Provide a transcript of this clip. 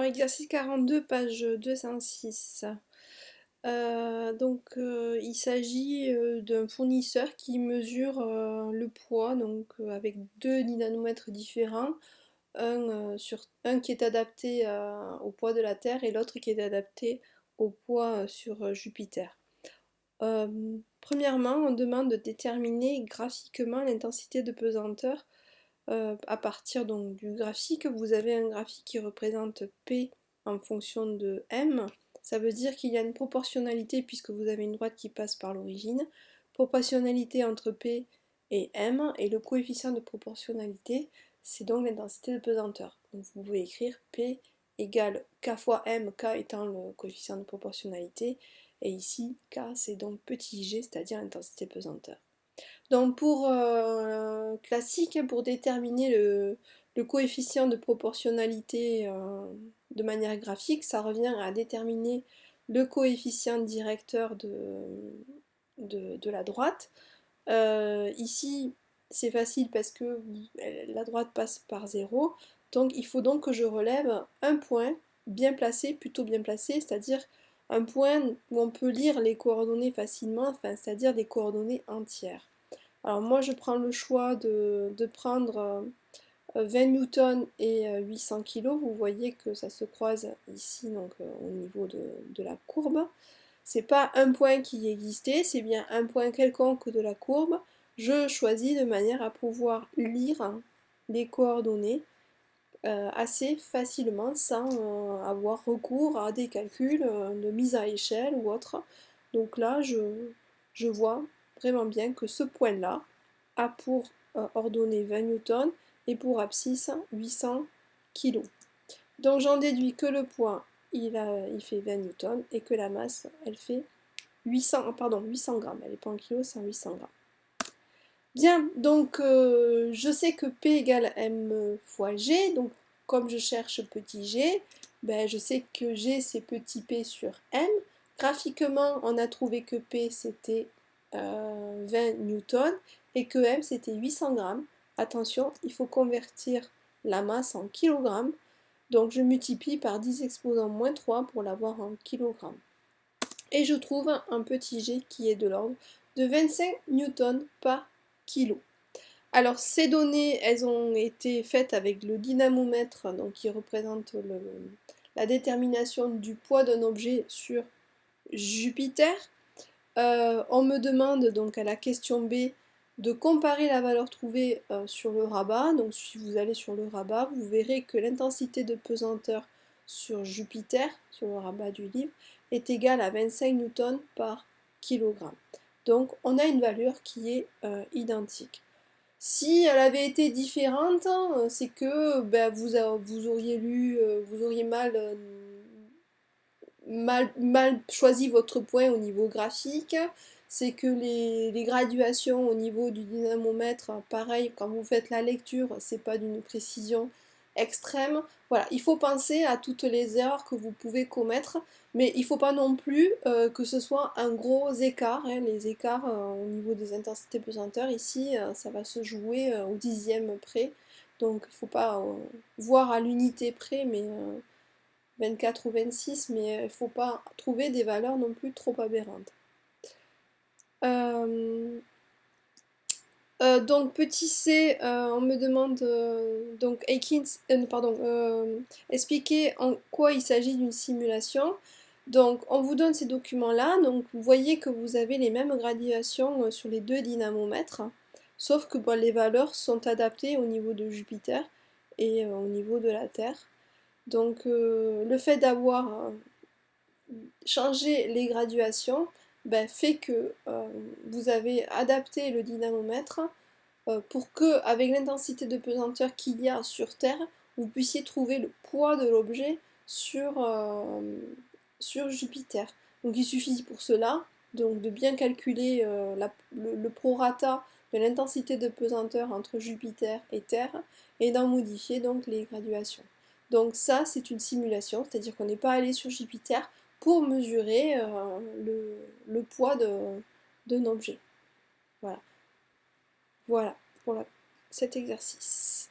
Alors, exercice 42, page 206. Il s'agit d'un fournisseur qui mesure le poids, avec deux dynanomètres différents, un qui est adapté au poids de la Terre et l'autre qui est adapté au poids sur Jupiter. Premièrement, on demande de déterminer graphiquement l'intensité de pesanteur. À partir donc du graphique, vous avez un graphique qui représente P en fonction de M. Ça veut dire qu'il y a une proportionnalité puisque vous avez une droite qui passe par l'origine. Proportionnalité entre P et M, et le coefficient de proportionnalité, c'est donc l'intensité de pesanteur. Donc vous pouvez écrire P égale K fois M, K étant le coefficient de proportionnalité, et ici K c'est donc petit g, c'est-à-dire l'intensité pesanteur. Donc pour classique, pour déterminer le coefficient de proportionnalité de manière graphique, ça revient à déterminer le coefficient directeur de la droite. Ici, c'est facile parce que la droite passe par 0. Donc il faut donc que je relève un point bien placé, plutôt bien placé, c'est-à-dire un point où on peut lire les coordonnées facilement, enfin, c'est-à-dire des coordonnées entières. Alors moi je prends le choix de prendre 20 newtons et 800 kg. Vous voyez que ça se croise ici au niveau de la courbe. C'est pas un point qui existait, c'est bien un point quelconque de la courbe. Je choisis de manière à pouvoir lire les coordonnées assez facilement sans avoir recours à des calculs de mise à échelle ou autre. Donc là, je vois vraiment bien que ce point-là a pour ordonnée 20 newtons et pour abscisse 800 kg. Donc j'en déduis que le poids il fait 20 newtons et que la masse elle fait 800 grammes. Elle n'est pas en kilos, c'est en 800 grammes. Bien, donc je sais que P égale M fois G, donc comme je cherche petit g, ben, je sais que G c'est petit p sur M. Graphiquement, on a trouvé que P c'était 20 newtons et que M c'était 800 grammes. Attention, il faut convertir la masse en kilogrammes, donc je multiplie par 10 exposant moins 3 pour l'avoir en kilogrammes. Et je trouve un petit g qui est de l'ordre de 25 newtons par kilo. Alors ces données, elles ont été faites avec le dynamomètre, donc qui représente la détermination du poids d'un objet sur Jupiter. On me demande donc à la question B de comparer la valeur trouvée sur le rabat. Donc si vous allez sur le rabat, vous verrez que l'intensité de pesanteur sur Jupiter, sur le rabat du livre, est égale à 25 newtons par kilogramme. Donc on a une valeur qui est identique. Si elle avait été différente, c'est que ben, vous auriez vous auriez mal choisi votre point au niveau graphique. C'est que les graduations au niveau du dynamomètre, pareil, quand vous faites la lecture, c'est pas d'une précision extrême. Voilà, il faut penser à toutes les erreurs que vous pouvez commettre, mais il faut pas non plus que ce soit un gros écart. Hein. Les écarts au niveau des intensités pesanteurs, ici, ça va se jouer au dixième près. Donc il faut pas voir à l'unité près, mais 24 ou 26, mais il ne faut pas trouver des valeurs non plus trop aberrantes. Donc petit c, on me demande donc Aikins, expliquer en quoi il s'agit d'une simulation. Donc on vous donne ces documents-là, donc vous voyez que vous avez les mêmes graduations sur les deux dynamomètres, sauf que bon, les valeurs sont adaptées au niveau de Jupiter et au niveau de la Terre. Donc le fait d'avoir changé les graduations ben, fait que vous avez adapté le dynamomètre pour que, avec l'intensité de pesanteur qu'il y a sur Terre, vous puissiez trouver le poids de l'objet sur Jupiter. Donc il suffit pour cela donc, de bien calculer le prorata de l'intensité de pesanteur entre Jupiter et Terre et d'en modifier donc les graduations. Donc ça c'est une simulation, c'est-à-dire qu'on n'est pas allé sur Jupiter pour mesurer le poids d'un objet. Voilà. Voilà pour cet exercice.